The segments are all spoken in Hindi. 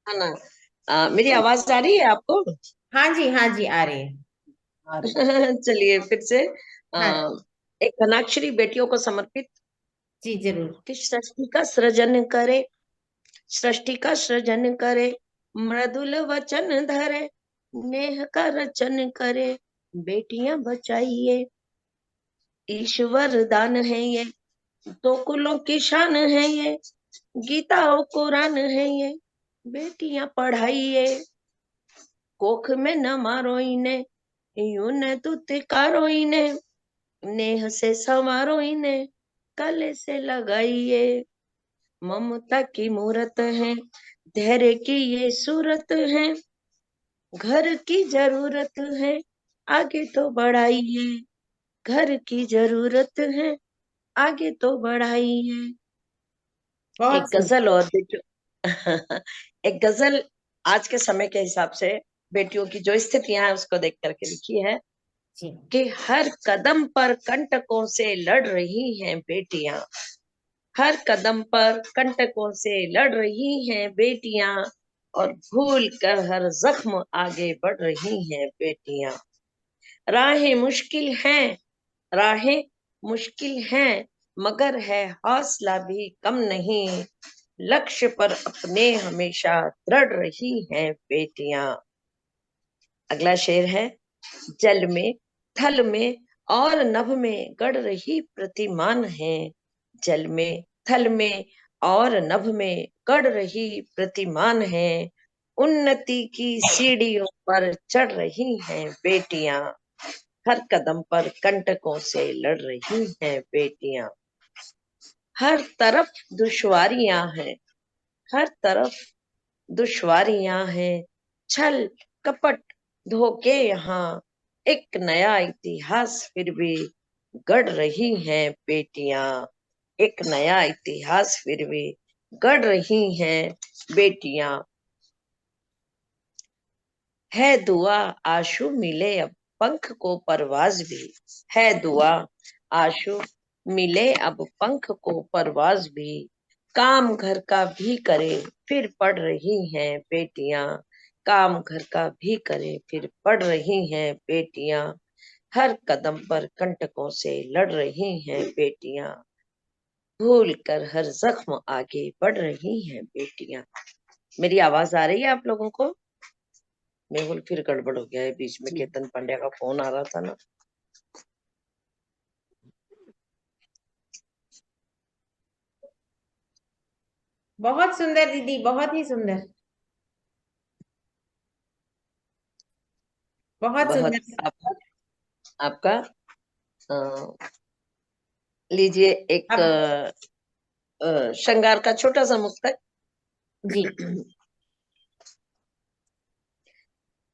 है ना। मेरी आवाज आ रही है आपको? हाँ जी आ रही है। आ रही है। चलिए फिर से। हाँ एक धनाक्षरी बेटियों को समर्पित। जी जरूर। कि सृष्टि का सृजन करे, सृष्टि का सृजन करे, मृदुल वचन धरे, नेह का रचन करे, बेटियां बचाइए। ईश्वर दान है ये, तो कुलों की शान है ये, गीता और कुरान है ये, बेटियां पढ़ाइए। कोख में न मारो इन्हें, यूं न तुतकारो इन्हें, नेह से संवारो इन्हें, गले से लगाइए। ममता की मूरत है, धैर्य की ये सूरत है, घर की जरूरत है, आगे तो बढ़ाइए। घर की जरूरत है, आगे तो बढ़ाइए। एक बहुत सुंदर। गजल और बेटियों एक गजल आज के समय के हिसाब से बेटियों की जो स्थितियां हैं उसको देख करके लिखी है। जी। कि हर कदम पर कंटकों से लड़ रही हैं बेटियां, हर कदम पर कंटकों से लड़ रही हैं बेटियां, और भूल कर हर जख्म आगे बढ़ रही हैं बेटियां। राहें मुश्किल हैं, राहें मुश्किल हैं, मगर है हौसला भी कम नहीं, लक्ष्य पर अपने हमेशा दृढ़ रही हैं बेटियां। अगला शेर है। जल में, थल में और नभ में गढ़ रही प्रतिमान है, जल में, थल में और नभ में गढ़ रही प्रतिमान है, उन्नति की सीढ़ियों पर चढ़ रही हैं बेटियां, हर कदम पर कंटकों से लड़ रही हैं बेटियां। हर तरफ दुश्वारियां हैं, हर तरफ दुश्वारियां हैं, छल कपट धोखे यहाँ, एक नया इतिहास फिर भी गढ़ रही हैं बेटियां, एक नया इतिहास फिर भी गढ़ रही हैं बेटियां। है दुआ आशु मिले अब पंख को परवाज भी, है दुआ आशु मिले अब पंख को परवाज भी, काम घर का भी करे फिर पढ़ रही हैं बेटियां, काम घर का भी करे फिर पढ़ रही हैं बेटियां, हर कदम पर कंटकों से लड़ रही हैं बेटियां, भूल कर हर जख्म आगे बढ़ रही हैं बेटियां। मेरी आवाज आ रही है आप लोगों को? मेहुल फिर गड़बड़ हो गया है, बीच में जी केतन पांड्या का फोन आ रहा था ना। बहुत सुंदर दीदी, बहुत ही सुंदर। बहुत बहुत। सुंदर। आपका आपका अ, लीजिए एक अब श्रृंगार का छोटा सा मुक्तक। जी।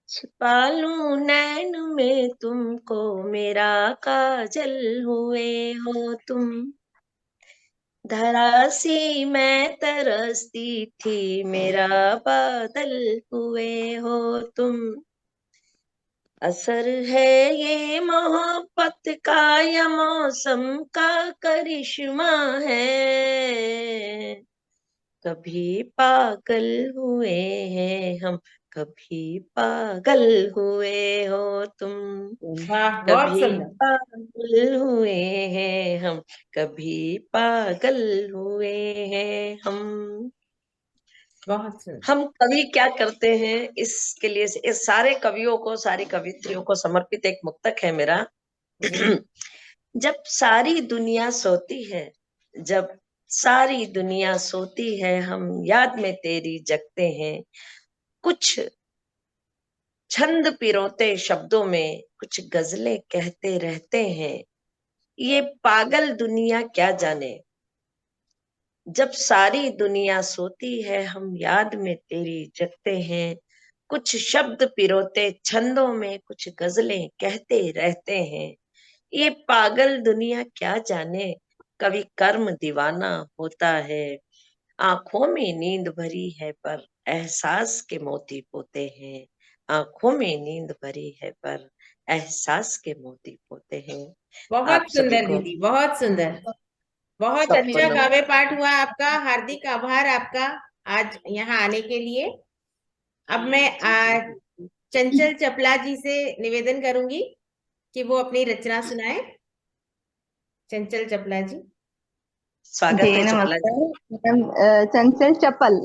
छिपा लूं नैन में तुमको, मेरा काजल हुए हो तुम, धरा सी मैं तरसती थी, मेरा बादल हुए हो तुम, असर है ये मोहब्बत का या मौसम का करिश्मा है, कभी पागल हुए हैं हम, कभी पागल हुए हो तुम, वाह बहुत कभी सुंदर। पागल हुए हैं हम, कभी पागल हुए हैं हम। बहुत सुंदर। हम कवि क्या करते हैं इसके लिए, इस सारे कवियों को, सारी कवित्रियों को समर्पित एक मुक्तक है मेरा। जी। जब सारी दुनिया सोती है, जब सारी दुनिया सोती है, हम याद में तेरी जगते हैं, कुछ छंद पिरोते शब्दों में कुछ गजलें कहते रहते हैं, ये पागल दुनिया क्या जाने, जब सारी दुनिया सोती है हम याद में तेरी जगते हैं, कुछ शब्द पिरोते छंदों में कुछ गजलें कहते रहते हैं, ये पागल दुनिया क्या जाने, कभी कर्म दीवाना होता है, आंखों में नींद भरी है पर एहसास के मोती पोते हैं, आंखों में नींद भरी है पर एहसास के मोती पोते हैं। आप बहुत सभी सुंदर को, दीदी, बहुत सुंदर। बहुत सबको अच्छा नम काव्य पाठ हुआ आपका। हार्दिक आभार आपका आज यहाँ आने के लिए। अब मैं चंचल चपला जी से निवेदन करूंगी कि वो अपनी रचना सुनाए। चंचल चपला जी। स्वागत जी है चपला जी। नमस्कार मैम, चंचल चपल।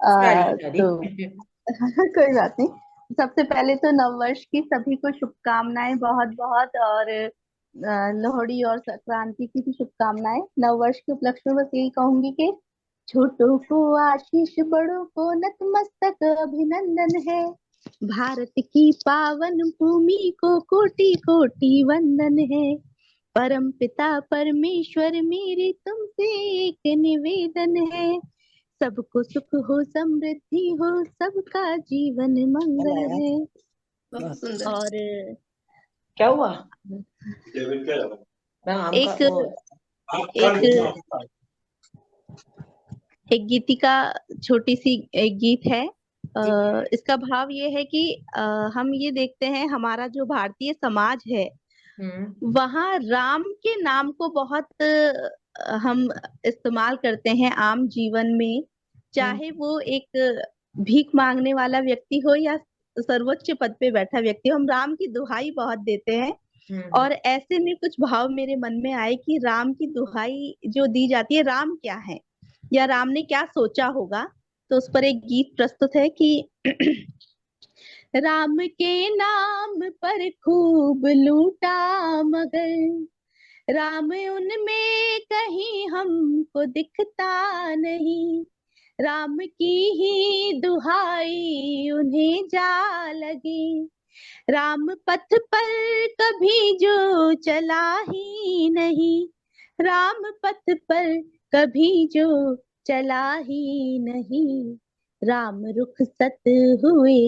Sorry sorry. तो कोई बात नहीं। सबसे पहले तो नववर्ष की सभी को शुभकामनाएं बहुत बहुत, और लोहड़ी और संक्रांति की भी शुभकामनाएं। नववर्ष के उपलक्ष्य में बस यही कहूंगी कि छोटों को आशीष, बड़ों को नतमस्तक अभिनंदन है। भारत की पावन भूमि को कोटि कोटि वंदन है। परम पिता परमेश्वर मेरे तुमसे एक निवेदन है। सबको सुख हो, समृद्धि हो, सबका जीवन मंगल है। बहुत सुंदर। और क्या हुआ? मैं आम का एक वो एक एक गीतिका, छोटी सी एक गीत है। इसका भाव ये है कि हम ये देखते हैं, हमारा जो भारतीय समाज है वहाँ राम के नाम को बहुत हम इस्तेमाल करते हैं आम जीवन में। चाहे वो एक भीख मांगने वाला व्यक्ति हो या सर्वोच्च पद पे बैठा व्यक्ति हो, हम राम की दुहाई बहुत देते हैं। और ऐसे में कुछ भाव मेरे मन में आए कि राम की दुहाई जो दी जाती है, राम क्या है या राम ने क्या सोचा होगा। तो उस पर एक गीत प्रस्तुत है कि राम के नाम पर खूब लूटा मगर राम उनमें कहीं हमको दिखता नहीं। राम की ही दुहाई उन्हें जा लगी। राम पथ पर कभी जो चला ही नहीं। राम पथ पर कभी जो चला ही नहीं। राम रुखसत हुए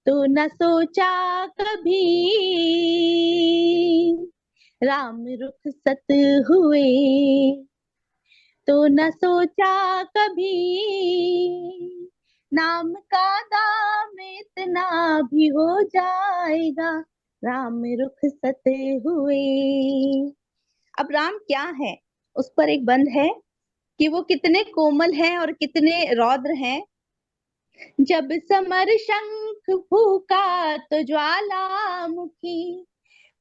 तो न सोचा कभी। राम रुखसत हुए तो न सोचा कभी। नाम का दाम इतना भी हो जाएगा। राम रुखसत हुए। अब राम क्या है, उस पर एक बंद है कि वो कितने कोमल हैं और कितने रौद्र हैं। जब समर शंख फूका तो ज्वालामुखी,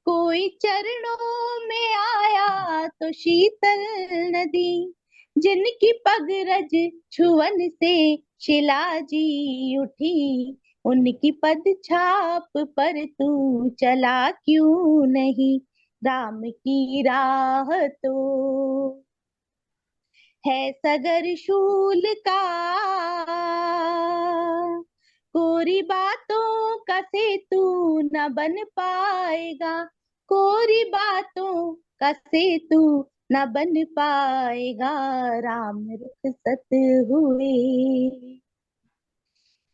कोई चरणों में आया तो शीतल नदी। जिनकी पगरज छुअन से शिलाजी उठी, उनकी पद छाप पर तू चला क्यों नहीं। राम की राह तो है सगर शूल का, कोरी बातों का सेतु न बन पाएगा। कोरी बातों का सेतु न बन पाएगा। राम रुखसत हुए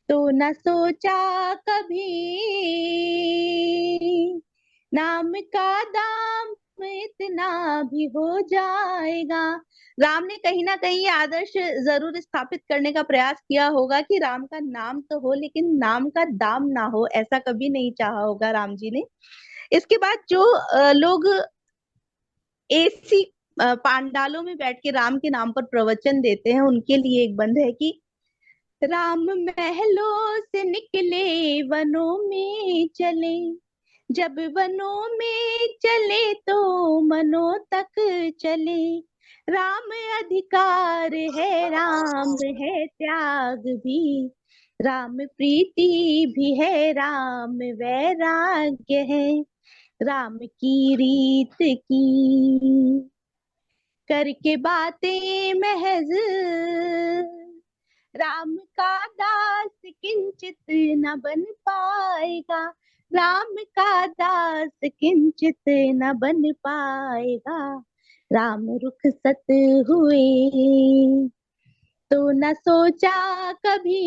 तो न सोचा कभी। नाम का दाम इतना भी हो जाएगा। राम ने कहीं ना कहीं ये आदर्श जरूर स्थापित करने का प्रयास किया होगा कि राम का नाम तो हो लेकिन नाम का दाम ना हो, ऐसा कभी नहीं चाहा होगा राम जी ने। इसके बाद जो लोग एसी पांडालों में बैठ के राम के नाम पर प्रवचन देते हैं, उनके लिए एक बंद है कि राम महलों से निकले वनों में चले। जब वनों में चले तो मनों तक चले। राम अधिकार है, राम है त्याग भी, राम प्रीति भी है, राम वैराग्य है। राम की रीत की करके बातें महज, राम का दास किंचित न बन पाएगा। राम का दास किंचित न बन पाएगा। राम रुखसत हुए तो न सोचा कभी।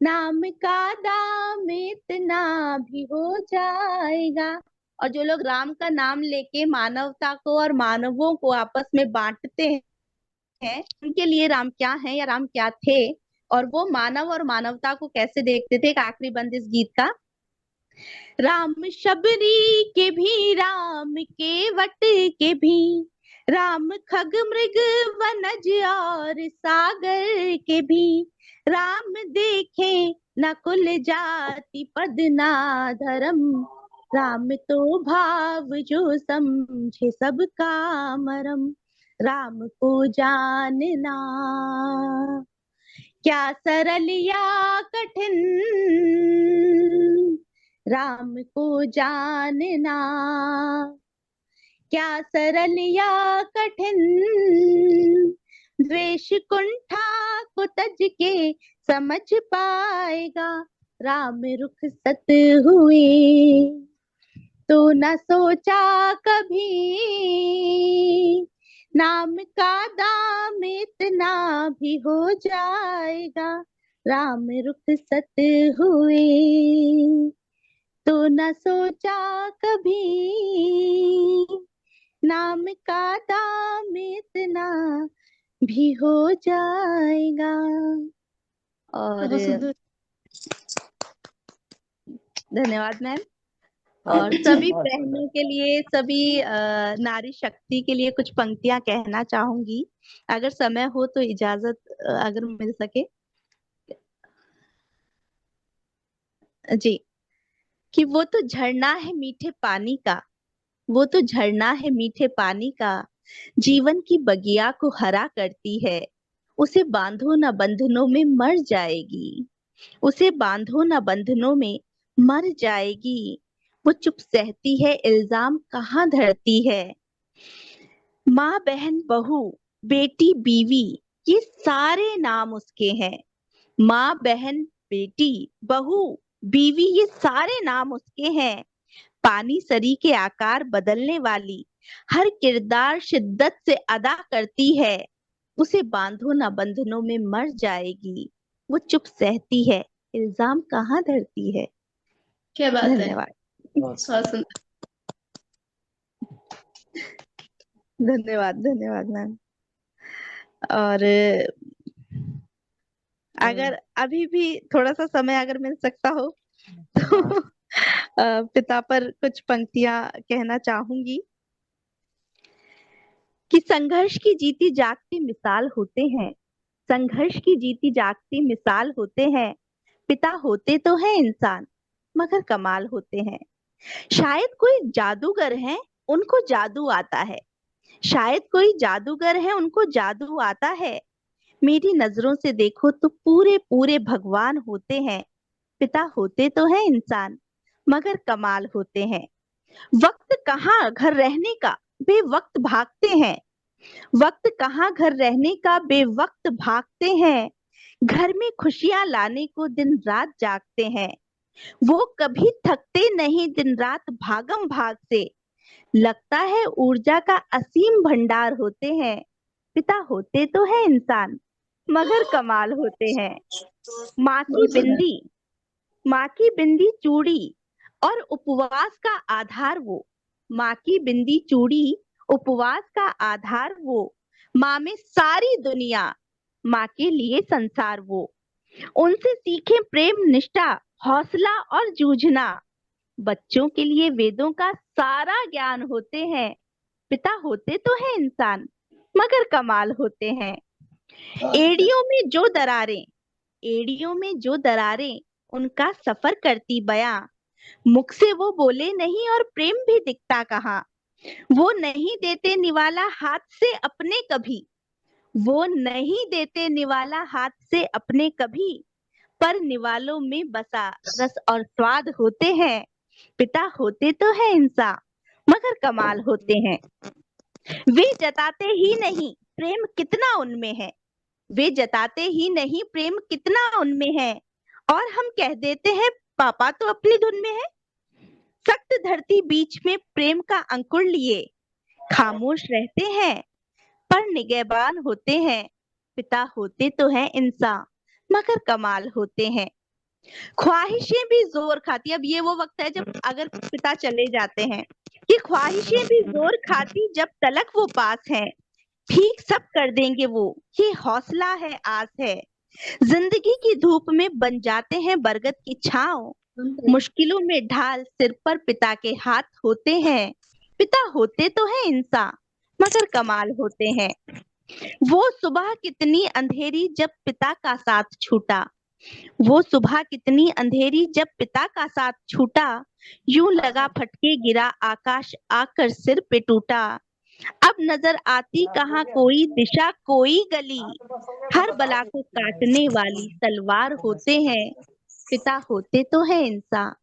नाम का दाम इतना भी हो जाएगा। और जो लोग राम का नाम लेके मानवता को और मानवों को आपस में बांटते हैं, उनके लिए राम क्या है या राम क्या थे और वो मानव और मानवता को कैसे देखते थे। एक आखिरी बंद इस गीत का। राम शबरी के भी, राम के वट के भी, राम खग मृग वनज और सागर के भी, राम देखे न कुल जाति पद ना धर्म, राम तो भाव जो समझे सबका मरम, राम को जानना क्या सरल या कठिन, राम को जानना क्या सरल या कठिन, द्वेष कुंठा को तज के समझ पाएगा, राम रुखसत हुए तो न सोचा कभी, नाम का दाम इतना भी हो जाएगा, राम रुखसत हुए तो न सोचा कभी, नाम का दाम इतना भी हो जाएगा। और बहुत सुंदर। धन्यवाद मैम। और सभी बहनों के लिए, सभी नारी शक्ति के लिए कुछ पंक्तियां कहना चाहूंगी, अगर समय हो तो इजाजत अगर मिल सके जी। कि वो तो झरना है मीठे पानी का, वो तो झरना है मीठे पानी का, जीवन की बगिया को हरा करती है, उसे बांधो न बंधनों में मर जाएगी, उसे बांधो न बंधनों में मर जाएगी, वो चुप सहती है इल्जाम कहाँ धरती है, माँ बहन बहू बेटी बीवी ये सारे नाम उसके हैं, माँ बहन बेटी बहू बीवी ये सारे नाम उसके हैं, पानी सरी के आकार बदलने वाली हर किरदार शिद्दत से अदा करती है, उसे बांधो ना बंधनों में मर जाएगी, वो चुप सहती है इल्जाम कहाँ धरती है। क्या बात है, धन्यवाद। बहुत सुंदर। धन्यवाद धन्यवाद मैम। और अगर अभी भी थोड़ा सा समय अगर मिल सकता हो तो पिता पर कुछ पंक्तियां कहना चाहूंगी कि संघर्ष की जीती जागती मिसाल होते हैं, संघर्ष की जीती जागती मिसाल होते हैं, पिता होते तो है इंसान मगर कमाल होते हैं, शायद कोई जादूगर है उनको जादू आता है, शायद कोई जादूगर है उनको जादू आता है, मेरी नजरों से देखो तो पूरे पूरे भगवान होते हैं, पिता होते तो है इंसान मगर कमाल होते हैं, वक्त कहाँ घर रहने का बेवक्त भागते हैं, वक्त कहाँ घर रहने का बेवक्त भागते हैं, घर में खुशियां लाने को दिन रात जागते हैं, वो कभी थकते नहीं दिन रात भागम भाग से, लगता है ऊर्जा का असीम भंडार होते हैं, पिता होते तो है इंसान मगर कमाल होते हैं, माँ की बिंदी, माँ की बिंदी चूड़ी और उपवास का आधार वो, माँ की बिंदी चूड़ी उपवास का आधार वो, माँ में सारी दुनिया, माँ के लिए संसार वो, उनसे सीखे प्रेम निष्ठा हौसला और जूझना, बच्चों के लिए वेदों का सारा ज्ञान होते हैं, पिता होते तो है इंसान मगर कमाल होते हैं, एड़ियों में जो दरारें, एड़ियों में जो दरारें उनका सफर करती बयां, मुख से वो बोले नहीं और प्रेम भी दिखता कहाँ, वो नहीं देते निवाला हाथ से अपने कभी, वो नहीं देते निवाला हाथ से अपने कभी, पर निवालों में बसा रस और स्वाद होते हैं, पिता होते तो है इंसान मगर कमाल होते हैं, वे जताते ही नहीं प्रेम कितना उनमें है, वे जताते ही नहीं प्रेम कितना उनमें है, और हम कह देते हैं पापा तो अपनी धुन में है, सख्त धरती बीच में प्रेम का अंकुर लिए, खामोश रहते हैं पर निगहबान होते हैं, पिता होते तो है इंसान मगर कमाल होते हैं, ख्वाहिशें भी जोर खाती, अब ये वो वक्त है जब अगर पिता चले जाते हैं कि ख्वाहिशें भी जोर खाती जब तलक वो पास हैं, ठीक सब कर देंगे वो ये हौसला है आस है, जिंदगी की धूप में बन जाते हैं बरगद की छांव, मुश्किलों में ढाल सिर पर पिता के हाथ होते हैं, पिता होते तो है इंसान मगर कमाल होते हैं। वो सुबह कितनी अंधेरी जब पिता का साथ छूटा, वो सुबह कितनी अंधेरी जब पिता का साथ छूटा, यूं लगा फटके गिरा आकाश आकर सिर पे टूटा। अब नजर आती कहाँ कोई दिशा कोई गली, हर बला को काटने वाली तलवार होते हैं। पिता होते तो है इंसान,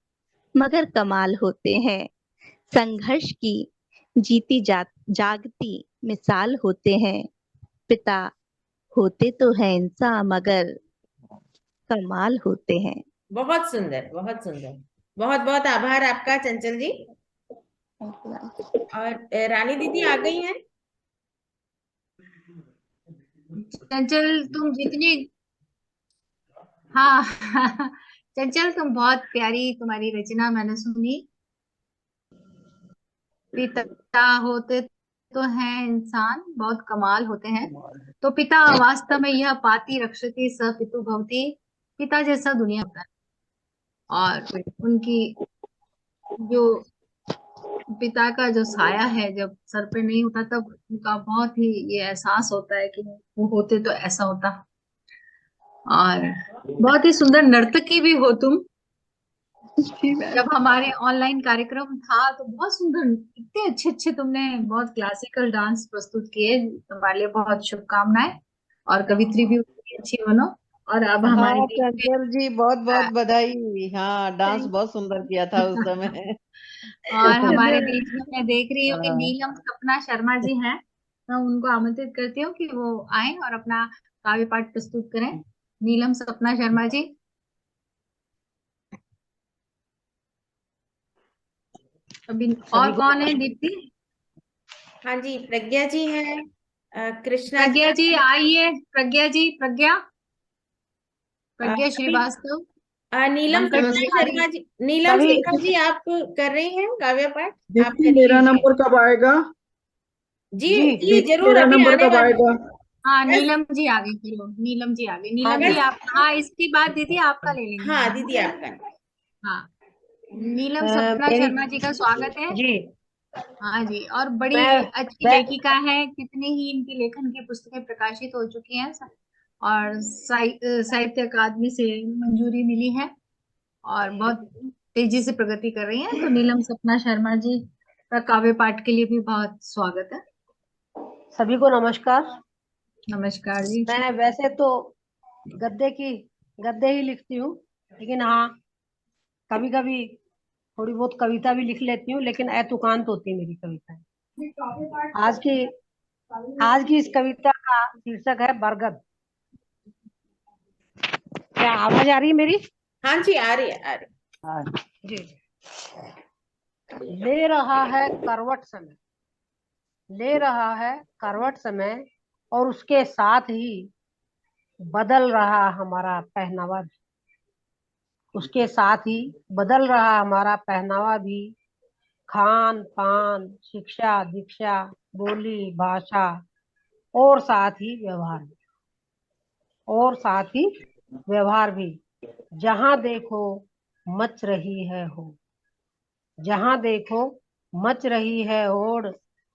मगर कमाल होते हैं। संघर्ष की जीती जागती मिसाल होते हैं। पिता होते तो है इंसान, मगर कमाल होते हैं। बहुत सुंदर, बहुत सुंदर। बहुत बहुत आभार आपका चंचल जी। और रानी दीदी आ गई हैं। चंचल तुम जितनी, हाँ चंचल तुम बहुत प्यारी, तुम्हारी रचना मैंने सुनी। पिता होते तो हैं इंसान, बहुत कमाल होते हैं। तो पिता वास्तव में यह पाति रक्षति स पितु भवति, पिता जैसा दुनिया होता है। और उनकी जो पिता का जो साया है जब सर पे नहीं होता, तब उनका बहुत ही ये एहसास होता है कि वो होते तो ऐसा होता। और बहुत ही सुंदर नर्तकी भी हो तुम। जब हमारे ऑनलाइन कार्यक्रम था तो बहुत सुंदर, इतने अच्छे अच्छे तुमने बहुत क्लासिकल डांस प्रस्तुत किए। तुम्हारे लिए बहुत शुभकामनाएं, और कवित्री भी उतनी अच्छी बनो। और अब हमारे हाँ बीच में चंचल जी, बहुत बहुत बधाई। हाँ, डांस बहुत सुंदर किया था उस समय। और हमारे बीच में मैं देख रही हूँ कि हाँ। नीलम सपना शर्मा जी हैं। मैं उनको आमंत्रित करती हूँ कि वो आए और अपना काव्य पाठ प्रस्तुत करें। नीलम सपना शर्मा जी। अभी और कौन है दीप्ति? हाँ जी, प्रज्ञा जी हैं, कृष्णा प्रज्ञा जी जी हैं, आइए। प्रज्ञा जी, प्रज्ञा श्रीवास्तव। नीलम वेंकट सपना बिहारी। शर्मा जी, नीलम कभी शर्मा जी आप कर रही हैं काव्य पाठ? आप दीप्ति, करिए। मेरा नंबर कब आएगा? जी जी जी, दीप्ति, जरूर मेरा अभी नंबर आने कब वाला आएगा? हाँ, बस। नीलम जी आ गई। चलो नीलम जी आ गई। हाँ नीलम जी। जी आप, हाँ इसके बाद दीदी आपका ले लेंगे हाँ हम। दीदी आपका। हाँ, नीलम सपना मेरी शर्मा जी का स्वागत है। जी, हाँ जी, और बड़ी मैं अच्छी मैं लेखिका है। कितने ही इनकी लेखन की पुस्तकें प्रकाशित हो चुकी हैं, और साहित्य अकादमी से मंजूरी मिली है, और बहुत तेजी से प्रगति कर रही हैं। तो नीलम सपना शर्मा जी का काव्य पाठ के लिए भी बहुत स्वागत है। सभी को नमस्कार। नमस्कार जी। मैं वैसे तो गद्दे ही लिखती हूँ, लेकिन हाँ कभी कभी थोड़ी बहुत कविता भी लिख लेती हूँ, लेकिन ऐतुकांत होती है मेरी कविताएं। आज की इस कविता का शीर्षक है बरगद। क्या आवाज आ रही है मेरी? हाँ जी, आ रही है, आ रही है। हाँ जी। ले रहा है करवट समय, ले रहा है करवट समय, और उसके साथ ही बदल रहा हमारा पहनावा भी, उसके साथ ही बदल रहा हमारा पहनावा भी। खान पान, शिक्षा दीक्षा, बोली भाषा, और साथ ही व्यवहार भी, और साथ ही व्यवहार भी। जहां देखो मच रही है हो, जहां देखो मच रही है होड़,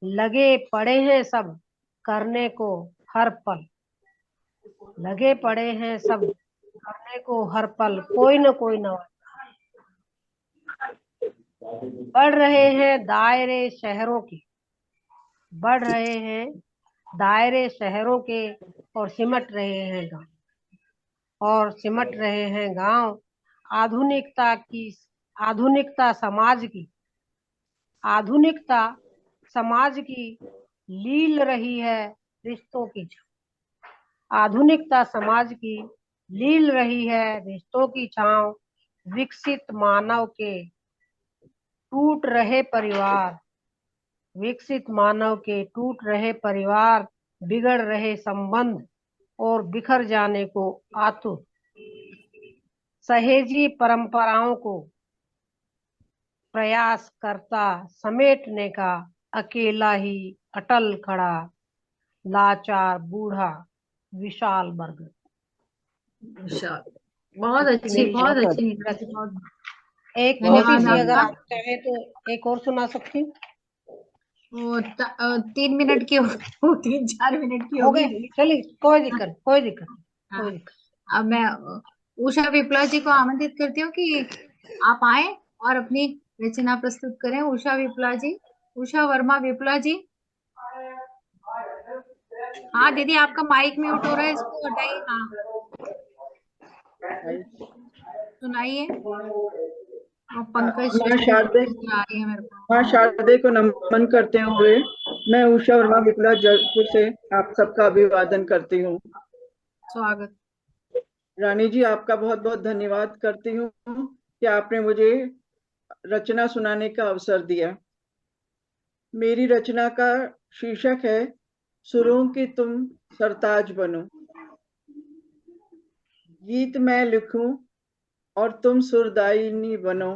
लगे पड़े हैं सब करने को हर पल, लगे पड़े हैं सब करने को हर पल, कोई न कोई न। बढ़ रहे हैं दायरे शहरों के, बढ़ रहे हैं दायरे शहरों के, और सिमट रहे हैं गांव, और सिमट रहे हैं गांव। आधुनिकता की, आधुनिकता समाज की, आधुनिकता समाज की लील रही है रिश्तों की छाँव। आधुनिकता समाज की लील रही है रिश्तों की छाँव। विकसित मानव के टूट रहे परिवार, विकसित मानव के टूट रहे परिवार, बिगड़ रहे संबंध और बिखर जाने को आतुर, सहेजी परंपराओं को प्रयास करता समेटने का अकेला ही अटल खड़ा, लाचार बूढ़ा विशाल बरगद। विशाल, बहुत अच्छी, मेरी बहुत अच्छी नीलम जी, बहुत एक छोटी धन्यवाद सी अगर आपका। आप चाहें तो एक और सुना सकती हूँ। वो 3 मिनट की हो 3-4 मिनट की हो होगी। गए, चलिए, कोई दिक्कत, कोई दिक्कत, हाँ, कोई दिक्कत। अब मैं उषा विप्लव जी को आमंत्रित करती हूँ कि आप आए और अपनी रचना प्रस्तुत करें। उषा विप्लव जी, उषा वर्मा विप्लव जी। हाँ दीदी, आपका माइक म्यूट हो रहा है, इसको हटाइए। हाँ सुनाइए। और पंकज माँ चतुर्वेदी शारदे जी आ रही है मेरे को। माँ शारदे को नमन करते हुए मैं उषा वर्मा विप्लव जयपुर से आप सबका अभिवादन करती हूँ। स्वागत। रानी जी, आपका बहुत बहुत धन्यवाद करती हूँ कि आपने मुझे रचना सुनाने का अवसर दिया। मेरी रचना का शीर्षक है सुरों की तुम सरताज बनो। गीत मैं लिखूं और तुम सुरदायिनी बनो।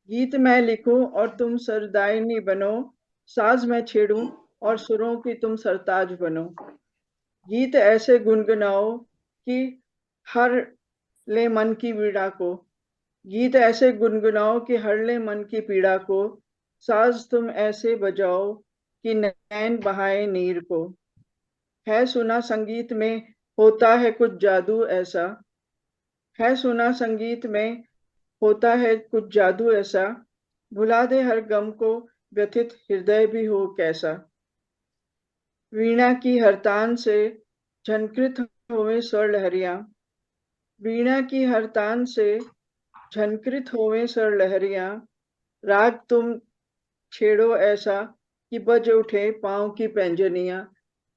गीत मैं लिखूं और तुम सरदायिनी बनो। साज मैं छेड़ूं और सुरों की तुम सरताज बनो। गीत ऐसे गुनगुनाओ कि हर ले मन की पीड़ा को। गीत ऐसे गुनगुनाओ कि हर ले मन की पीड़ा को। साज तुम ऐसे बजाओ कि नैन बहाए नीर को। है सुना संगीत में होता है कुछ जादू ऐसा। है सुना संगीत में होता है कुछ जादू ऐसा। भुला दे हर गम को व्यथित हृदय भी हो कैसा। वीणा की हरतान से झनकृत होवे स्वर लहरियां। वीणा की हरतान से झनकृत होवे स्वर लहरियां। राग तुम छेड़ो ऐसा कि बज उठे पांव की पैंजनियां।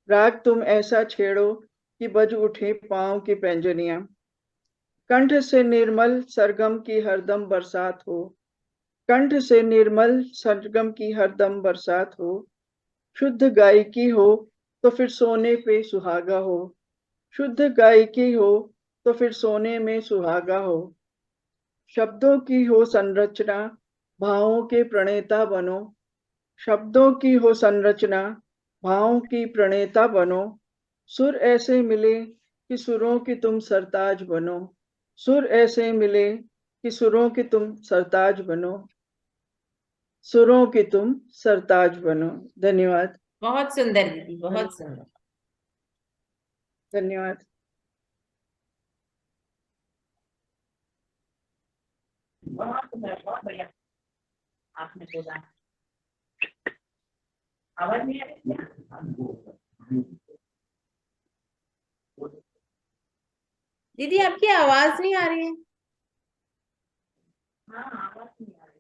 राग तुम ऐसा छेड़ो कि बज उठे पांव की पैंजनियां। कंठ से निर्मल सरगम की हरदम बरसात हो। कंठ से निर्मल सरगम की हरदम बरसात हो। शुद्ध गायकी हो तो फिर सोने पे सुहागा हो। शुद्ध गायकी हो तो फिर सोने में सुहागा हो। शब्दों की हो संरचना भावों के प्रणेता बनो। शब्दों की हो संरचना भावों की प्रणेता बनो। सुर ऐसे मिले कि सुरों की तुम सरताज बनो। सुर ऐसे मिले कि सुरों की तुम सरताज बनो। सुरों की तुम सरताज बनो। धन्यवाद। बहुत सुंदर दीदी, बहुत सुंदर। धन्यवाद। बहुत बढ़िया आपने बोला। आवाज नहीं आ रही क्या? दीदी आपकी आवाज नहीं आ रही है। हाँ आवाज नहीं आ रही।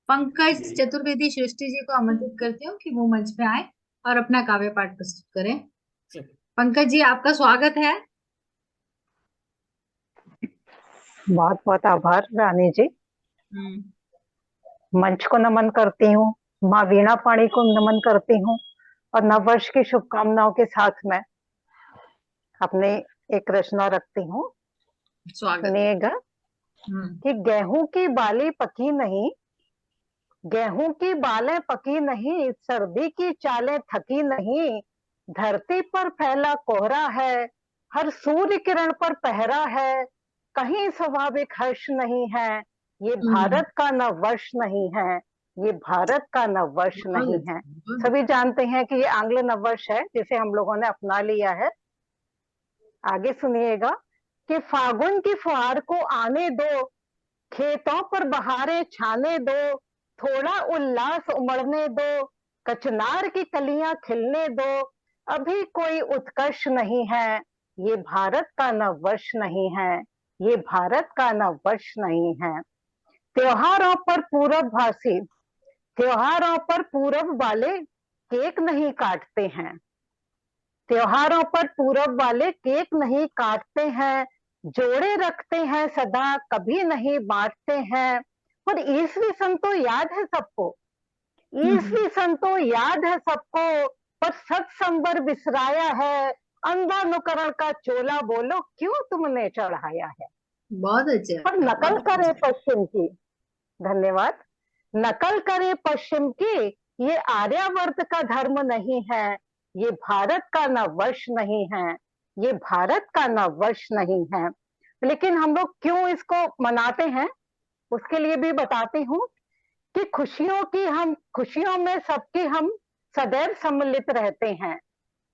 पंकज चतुर्वेदी सृष्टि जी को आमंत्रित करती हूँ कि वो मंच पे आए और अपना काव्य पाठ प्रस्तुत करें। पंकज जी, आपका स्वागत है। बहुत बहुत आभार रानी जी। मंच को नमन करती हूँ, माँ वीणा पाणी को नमन करती हूँ और नववर्ष की शुभकामनाओं के साथ में अपने एक रचना रखती हूँ। स्वागत। सुनिएगा कि गेहूं की बाली पकी नहीं, गेहूं की बालें पकी नहीं, सर्दी की चालें थकी नहीं। धरती पर फैला कोहरा है, हर सूर्य किरण पर पहरा है। कहीं स्वाभाविक हर्ष नहीं है, ये भारत का नववर्ष नहीं है, ये भारत का नववर्ष नहीं है। सभी जानते हैं कि ये आंग्ल नववर्ष है जिसे हम लोगों ने अपना लिया है। आगे सुनिएगा कि फागुन की फुहार को आने दो, खेतों पर बहारें छाने दो, थोड़ा उल्लास उमड़ने दो, कचनार की कलियां खिलने दो। अभी कोई उत्कर्ष नहीं है, ये भारत का नववर्ष नहीं है, ये भारत का नववर्ष नहीं है। त्योहारों पर पूरब भाषी, त्योहारों पर पूरब वाले केक नहीं काटते हैं। त्योहारों पर पूरब वाले केक नहीं काटते हैं, जोड़े रखते हैं सदा, कभी नहीं बांटते हैं। और ईसवी सन तो याद है सबको, ईसवी सन तो याद है सबको, पर सत्संबर बिसराया है। अंधानुकरण का चोला बोलो क्यों तुमने चढ़ाया है। बहुत अच्छा। पर नकल करे पश्चिम की, धन्यवाद, नकल करे पश्चिम की, ये आर्यावर्त का धर्म नहीं है, ये भारत का नववर्ष नहीं है, ये भारत का नववर्ष नहीं है। लेकिन हम लोग क्यों इसको मनाते हैं उसके लिए भी बताती हूँ कि खुशियों में सबकी हम सदैव सम्मिलित रहते हैं।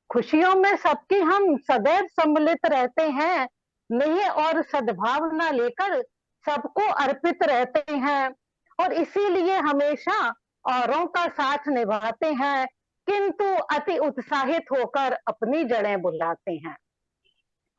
खुशियों में सबकी हम सदैव सम्मिलित रहते हैं, नेह और सद्भावना लेकर सबको अर्पित रहते हैं, और इसीलिए हमेशा औरों का साथ निभाते हैं, किंतु अति उत्साहित होकर अपनी जड़ें बुलाते हैं।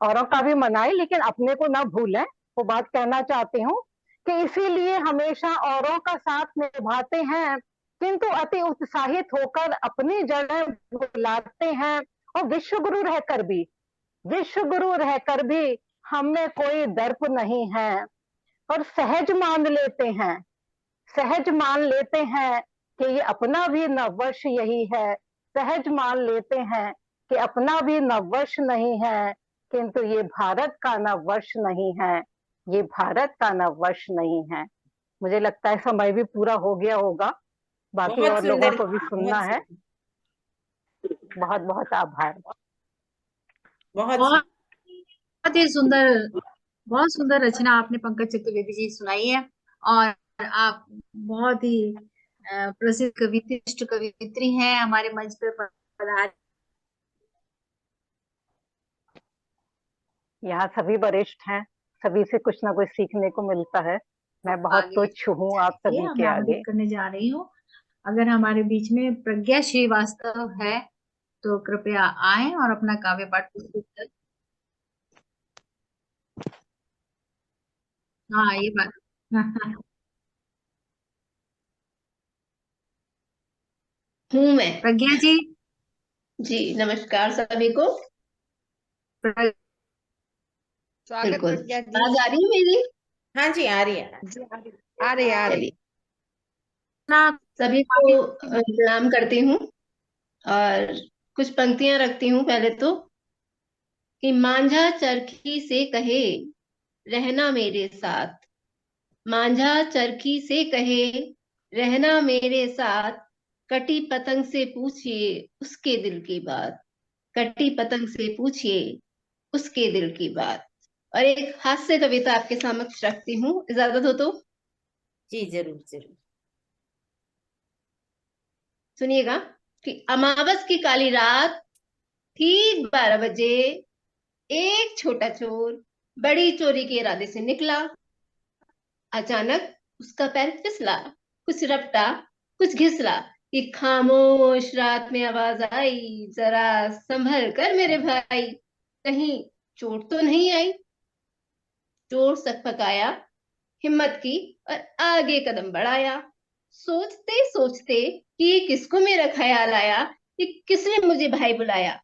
औरों का भी मनाए लेकिन अपने को ना भूलें, वो बात कहना चाहती हूँ कि इसीलिए हमेशा औरों का साथ निभाते हैं, किंतु अति उत्साहित होकर अपनी जड़ें बुलाते हैं, और विश्व गुरु रहकर भी हमें कोई दर्प नहीं है, और सहज मान लेते हैं कि ये अपना भी नववर्ष यही है। सहज मान लेते हैं कि अपना भी नववर्ष नहीं है, किंतु ये भारत का नववर्ष नहीं है, ये भारत का नववर्ष नहीं है। मुझे लगता है समय भी पूरा हो गया होगा, बाकी बहुत और लोगों सुंदर, को भी सुनना बहुत है। बहुत बहुत आभार। बहुत बहुत ही सुंदर, बहुत सुंदर रचना आपने पंकज चतुर्वेदी जी सुनाई है। और आप बहुत ही प्रसिद्ध कवित्रिष्ट कवियत्री हैं, हमारे मंच पर पधार। यहाँ सभी वरिष्ठ हैं, सभी से कुछ ना कुछ सीखने को मिलता है। मैं बहुत आगे तुच्छ हूँ आप सभी के मैं आगे। आमंत्रित करने जा रही हूँ, अगर हमारे बीच में प्रज्ञा श्रीवास्तव है तो कृपया आए और अपना काव्य पाठ प्रस्तुत करें। हाँ, ये बात हूँ मैं। प्रज्ञा जी, जी नमस्कार सभी को। स्वागत बिल्कुल, प्रज्ञा जी। आवाज आ रही है मेरी? हाँ जी, आ रही है, आ रही। चलिए, सभी को प्रणाम करती हूँ और कुछ पंक्तियां रखती हूँ। पहले तो कि मांझा चरखी से कहे रहना मेरे साथ, मांझा चरखी से कहे रहना मेरे साथ, कटी पतंग से पूछिए उसके दिल की बात, कटी पतंग से पूछिए उसके दिल की बात। और एक हास्य कविता आपके समक्ष रखती हूँ, इजाजत हो तो? जी जरूर जरूर। सुनिएगा कि अमावस की काली रात, ठीक 12 बजे एक छोटा चोर बड़ी चोरी के इरादे से निकला। अचानक उसका पैर फिसला, कुछ रपटा कुछ घिसला, कि खामोश रात में आवाज आई, जरा संभल कर मेरे भाई, कहीं चोट तो नहीं आई। चोर सकपकाया, हिम्मत की और आगे कदम बढ़ाया, सोचते सोचते कि ये किसको मेरा ख्याल आया, कि किसने मुझे भाई बुलाया।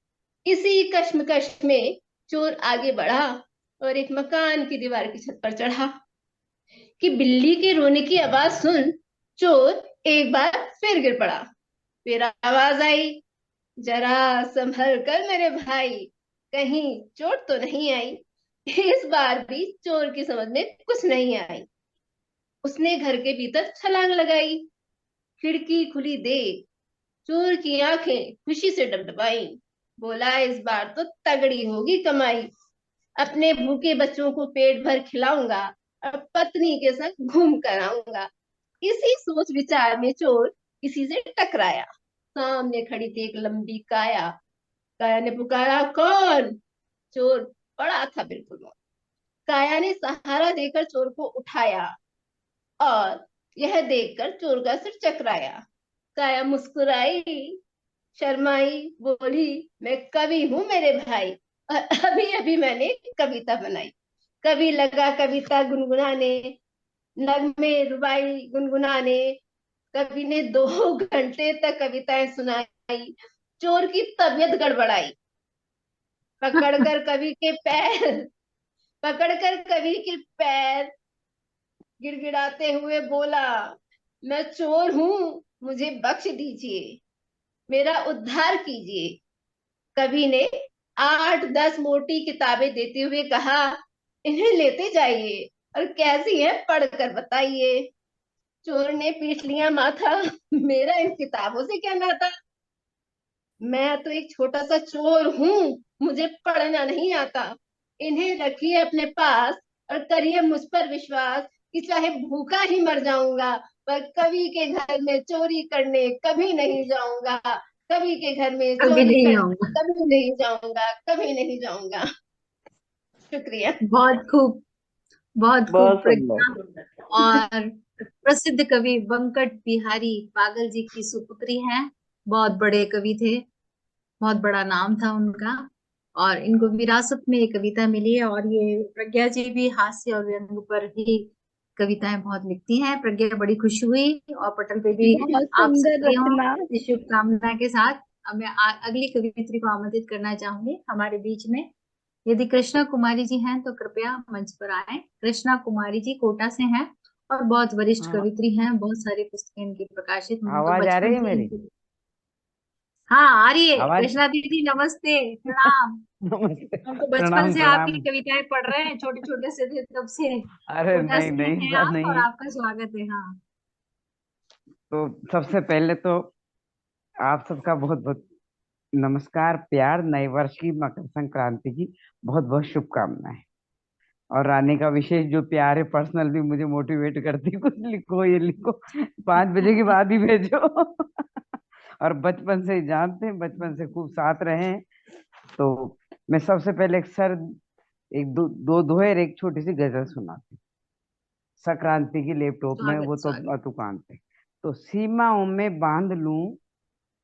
इसी कश्मकश में चोर आगे बढ़ा और एक मकान की दीवार की छत पर चढ़ा, कि बिल्ली के रोने की आवाज सुन चोर एक बार फिर गिर पड़ा। फिर आवाज आई, जरा संभल कर मेरे भाई, कहीं चोट तो नहीं आई। इस बार भी चोर की समझ में कुछ नहीं आई। उसने घर के भीतर छलांग लगाई, खिड़की खुली देख चोर की आंखें खुशी से डबडबाई। बोला, इस बार तो तगड़ी होगी कमाई, अपने भूखे बच्चों को पेट भर खिलाऊंगा और पत्नी के संग घूम कर आऊंगा। इसी सोच विचार में चोर किसी से टकराया। सामने खड़ी थी एक लंबी काया। काया ने पुकारा, कौन? चोर पड़ा था बिल्कुल मौन। काया ने सहारा देकर चोर को उठाया और यह देखकर चोर का सिर चकराया। काया मुस्कुराई, शर्माई, बोली, मैं कवि हूँ मेरे भाई, और अभी अभी मैंने कविता बनाई। कवि लगा कविता गुनगुनाने, नगमे रुबाई गुनगुनाने। कवि ने 2 घंटे तक कविताएं सुनाई। चोर की तबीयत गड़बड़ाई। पकड़कर कवि के पैर पकड़कर कवि के पैर गिड़गिड़ाते हुए बोला, मैं चोर हूँ, मुझे बख्श दीजिए, मेरा उद्धार कीजिए। कवि ने 8-10 मोटी किताबें देते हुए कहा, इन्हें लेते जाइए और कैसी है पढ़कर बताइए। चोर ने पीट लिया माथा, मेरा इन किताबों से क्या नाता, मैं तो एक छोटा सा चोर हूँ, मुझे पढ़ना नहीं आता। इन्हें रखिए अपने पास और करिए मुझ पर विश्वास, कि चाहे भूखा ही मर जाऊंगा, पर कवि के घर में चोरी करने कभी नहीं जाऊंगा, कवि के घर में कभी चोरी नहीं करने आऊंगा। कभी नहीं जाऊंगा, कभी नहीं जाऊंगा। शुक्रिया। बहुत खूब, बहुत खूब बहुत प्रज्ञा। सुंदर। और प्रसिद्ध कवि बंकट बिहारी पागल जी की सुपुत्री हैं। बहुत बड़े कवि थे, बहुत बड़ा नाम था उनका, और इनको विरासत में ये कविता मिली है। और ये प्रज्ञा जी भी हास्य और व्यंग्य पर ही कविताएं बहुत लिखती हैं। प्रज्ञा, बड़ी खुशी हुई, और पटल पे भी बहुत आप सुंदर सक्रिय हो। रचना। इस शुभकामना के साथ अब मैं अगली कवियत्री को आमंत्रित करना चाहूंगी हमारे बीच में। यदि कृष्णा कुमारी जी हैं तो कृपया मंच पर आए। कृष्णा कुमारी जी कोटा से हैं और बहुत वरिष्ठ हाँ, कवित्री हैं, बहुत सारी पुस्तकें इनकी प्रकाशित, हम तो आवाज आ रही बचपन है से मेरी? इनकी। हाँ आ रही है। आवाज। कृष्णा दीदी नमस्ते, प्रणाम। नमस्ते। हम तो बचपन प्रणाम से आपकी प्रणाम। कविताएं पढ़ रहे हैं, छोटे छोटे से थे तब से। अरे कोटा नहीं से नहीं, हैं ऐसा आप, नहीं और है। आपका स्वागत है। हाँ तो सबसे पहले तो आप सबका बहुत बहुत नमस्कार, प्यार, नए वर्ष की, मकर संक्रांति की बहुत बहुत शुभकामनाएं। और रानी का विशेष जो प्यार है, पर्सनल भी मुझे मोटिवेट करती है, कुछ लिखो, ये लिखो, 5 बजे के बाद ही भेजो। और बचपन से ही जानते हैं, बचपन से खूब साथ रहे हैं। तो मैं सबसे पहले एक दो दोहे, एक छोटी सी गजल सुनाती, संक्रांति की लैपटॉप में, स्वागत वो तो स्वागत। दुकान पे। तो सीमाओं में बांध लूं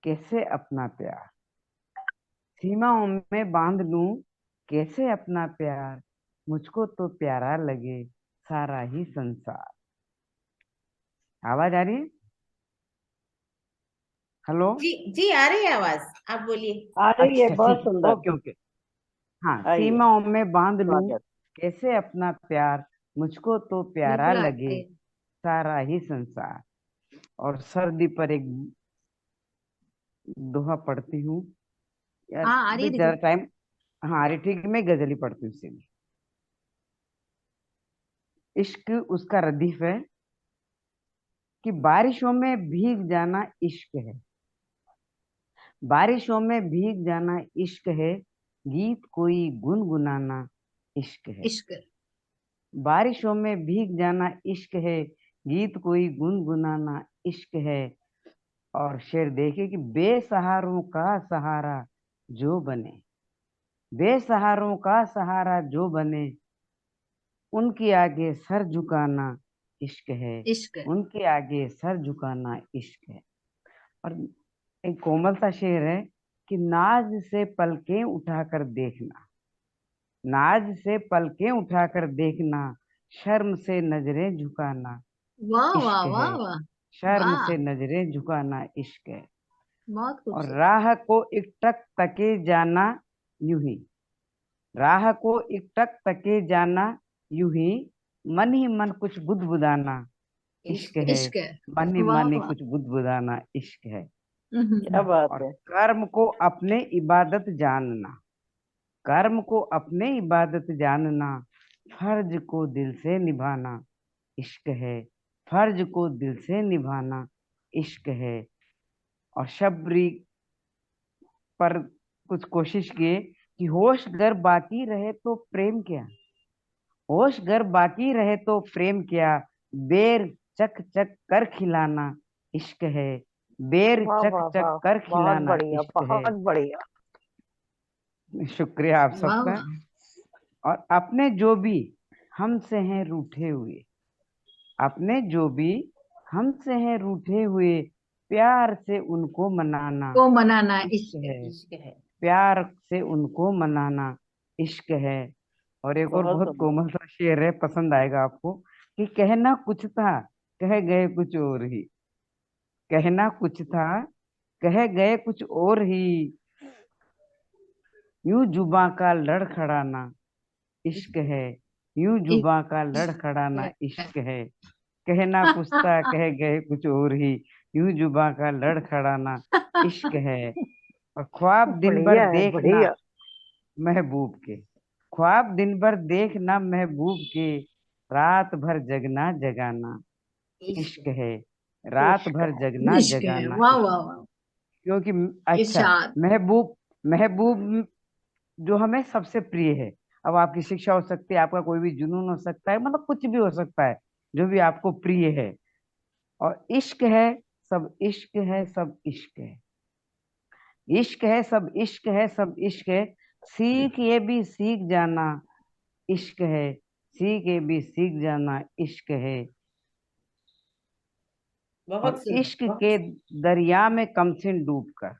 कैसे अपना प्यार, सीमाओं में बांध लूं कैसे अपना प्यार, मुझको तो प्यारा लगे सारा ही संसार। आवाज आ रही है? हेलो? जी आ रही है आवाज, आप बोलिए। आ रही है, अच्छा बहुत ठीक है, सुंदर। Okay okay. हाँ, आइए, सीमाओं में बांध लूं स्वागत। कैसे अपना प्यार, मुझको तो प्यारा बिल्कुल आ लगे रही है। सारा ही संसार। और सर्दी पर एक दोहा पढ़ती हूँ यार, हाँ आ रही भी है ज्यादा दीदी। टाइम। हाँ अरे ठीक है, मैं गजल ही पढ़ती हूँ इसीलिए। इश्क उसका रदीफ है कि बारिशों में भीग जाना इश्क है, बारिशों में भीग जाना इश्क है, गीत कोई गुनगुनाना इश्क है। इश्क। बारिशों में भीग जाना इश्क है, गीत कोई गुनगुनाना इश्क है। और शेर देखिए कि बेसहारों का सहारा जो बने, बेसहारों का सहारा जो बने, उनके आगे सर झुकाना इश्क है, इश्क। उनके आगे सर झुकाना इश्क है। और एक कोमल सा शेर है कि नाज से पलकें उठाकर देखना, नाज से पलकें उठाकर देखना, शर्म से नजरें झुकाना वाह वाह इश्क है, वाह वाह। शर्म वाह, से नजरें झुकाना इश्क है। बहुत और खूबसूरत। राह को एकटक तके जाना यूं ही, राह को एकटक तके जाना यूं ही मन कुछ बुदबुदाना इश्क है, इश्क है। मन ही वाह मन वाह। कुछ बुदबुदाना इश्क है। क्या बात और है। कर्म को अपने इबादत जानना, कर्म को अपने इबादत जानना, फर्ज को दिल से निभाना इश्क है, फर्ज को दिल से निभाना इश्क है। और शबरी पर कुछ कोशिश किए कि होश गर बाकी रहे तो प्रेम क्या, होश गर बाकी रहे तो प्रेम क्या, बेर चक चक कर खिलाना इश्क है, बेर वाह चक वाह चक वाह, कर बहुत खिलाना बढ़िया, इश्क है। बहुत बढ़िया। शुक्रिया आप वाह सबका। वाह। और अपने जो भी हमसे हैं रूठे हुए, अपने जो भी हमसे हैं रूठे हुए, प्यार से उनको मनाना को मनाना इश्क इश्क। है, इश्क है। प्यार से उनको मनाना इश्क है। और एक और बहुत बहुत सुंदर। कोमल सा शेर है, पसंद आएगा आपको, कि कहना कुछ था कह गए कुछ और ही, कहना कुछ था कह गए कुछ और ही, यूं जुबां का लड़खड़ाना इश्क है, यूं जुबां का लड़खड़ाना इश्क है। कहना कुछ था कह गए कुछ और ही, यूं जुबां का लड़खड़ाना इश्क है। और ख्वाब दिन भर बढ़िया है, देखना बढ़िया। महबूब के, ख्वाब दिन भर देखना महबूब के, रात भर जगना जगाना इश्क है, रात इश्क भर है। जगना इश्क है। जगाना वाह इश्क। वाह वाह। क्योंकि अच्छा, इरशाद। महबूब, महबूब जो हमें सबसे प्रिय है। अब आपकी शिक्षा हो सकती है, आपका कोई भी जुनून हो सकता है, मतलब कुछ भी हो सकता है, जो भी आपको प्रिय है। और इश्क है, सब इश्क है, सब इश्क है। इश्क है, सब इश्क है, सब इश्क है। सीख ये भी सीख जाना इश्क है, सीख ये भी सीख जाना इश्क है। बहुत और सुंदर, इश्क के दरिया में कमसिन डूबकर,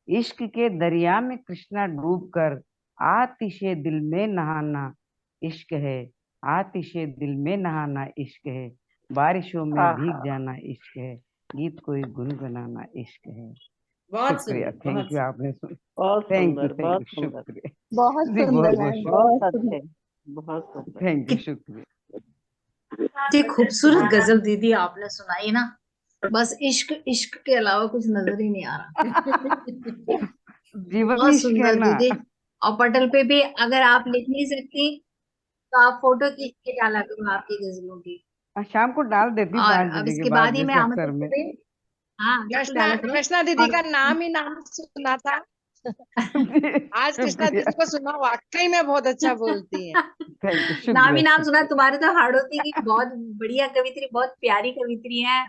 इश्क के दरिया में कृष्णा डूबकर, आतिशे दिल में नहाना इश्क है, आतिशे दिल में नहाना इश्क है। बारिशों में भीग जाना इश्क है, गीत कोई गुनगुनाना इश्क है। बहुत शुक्रिया, सुंदर, थैंक बहुत यू, आपने सुन, बहुत थैंक यू, सुंदर, बहुत सुंदर, शुक्रिया बहुत जी, सुंदर बहुत बहुत मैम, बहुत बहुत सुंदर। अच्छे, बहुत सुंदर। थैंक यू, शुक्रिया। इतनी खूबसूरत गजल दीदी आपने सुनाई ना, बस इश्क इश्क के अलावा कुछ नजर ही नहीं आ रहा। जीवन बहुत इश्क है सुंदर ना। दीदी। और पटल पे भी अगर आप लिख नहीं सकती तो आप फोटो खींच के डाला करो आपकी गजलों की। शाम को डाल देती और 5 अब बजे के इसके बाद बाद ही मैं जैसे अमृत अक्सर में। पे, हाँ बिल्कुल कृष्णा डाला करो। कृष्णा दीदी और का नाम ही नाम सुना था। आज कृष्णा शुक्रिया, दीदी को सुना, वाकई में बहुत अच्छा बोलती है। थैंक यू, नाम ही शुक्रिया, नाम सुना। शुक्रिया। तुम्हारे तो हाड़ोती की बहुत बढ़िया कवित्री, बहुत प्यारी कवित्री है।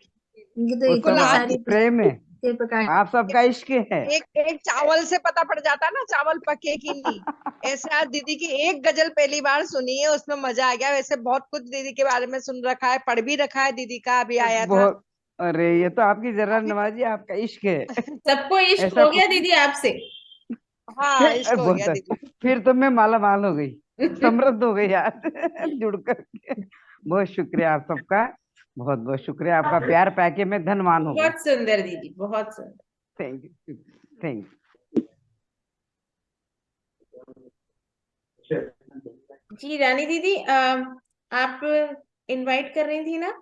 इनकी तो वो सब इतनी आज सारी प्रेम है, प्रकार। आप सबका इश्क है। एक एक चावल से पता पड़ जाता ना चावल पके कि नहीं। ऐसे आज दीदी की एक गजल पहली बार सुनी है, उसमें मजा आ गया। वैसे बहुत कुछ दीदी के बारे में सुन रखा है, पढ़ भी रखा है, दीदी का अभी आया था। बहुत, अरे ये तो आपकी जरा नवाजी, आपका इश्क है। सबको इश्क ऐसा हो गया कुछ दीदी आपसे। हाँ, इश्क हो गया बहुत दीदी। फिर तो मैं माला माल हो गई, समृद्ध हो गई आज जुड़ करके। बहुत शुक्रिया आप सबका, बहुत बहुत शुक्रिया, आपका प्यार पाके मैं धनवान हो गई। बहुत सुंदर दीदी, बहुत सुंदर। Thank you, thank you. जी रानी दीदी, आप इनवाइट कर रही थी ना?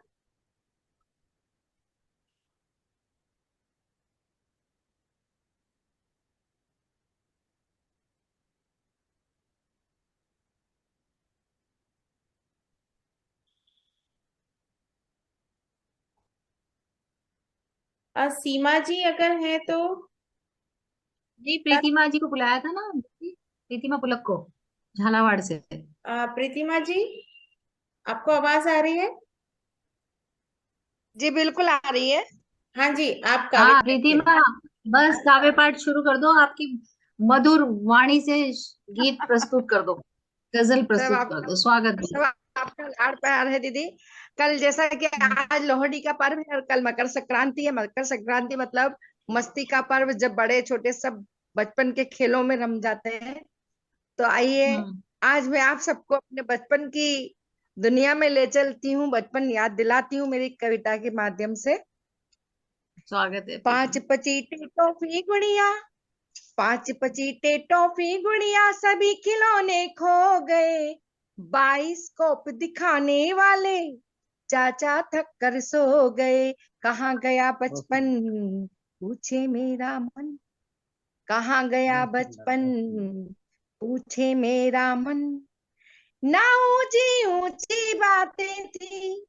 सीमा जी अगर है तो। जी प्रीतिमा जी को बुलाया था ना, प्रीतिमा पुलक को, झालावाड़ से। प्रीतिमा जी, आपको आवाज आ रही है? जी बिल्कुल आ रही है। हाँ जी, आप काव्य हाँ पाठ करें। प्रीतिमा, बस काव्य पाठ शुरू कर दो, आपकी मधुर वाणी से गीत प्रस्तुत कर दो, गजल सब प्रस्तुत आप कर दो। स्वागत सब दीदी। आपका लाड़ प्यार है दीदी। कल जैसा कि आज लोहड़ी का पर्व है और कल मकर संक्रांति है। मकर संक्रांति मतलब मस्ती का पर्व, जब बड़े छोटे सब बचपन के खेलों में रम जाते हैं। तो आइए आज मैं आप सबको अपने बचपन की दुनिया में ले चलती हूँ, बचपन याद दिलाती हूँ मेरी कविता के माध्यम से। स्वागत है। 5 पचीटे टॉफी गुड़िया, 5 पचीटे टॉफी गुड़िया, सभी खिलौने खो गए। 22 कोप दिखाने वाले चाचा थक कर सो गए। कहाँ गया बचपन पूछे मेरा मन, कहाँ गया बचपन पूछे मेरा मन। ना ऊंची ऊंची बातें थी,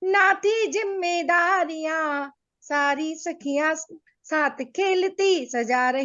ना थी जिम्मेदारियां, सारी सखियां साथ खेलती सजा रही।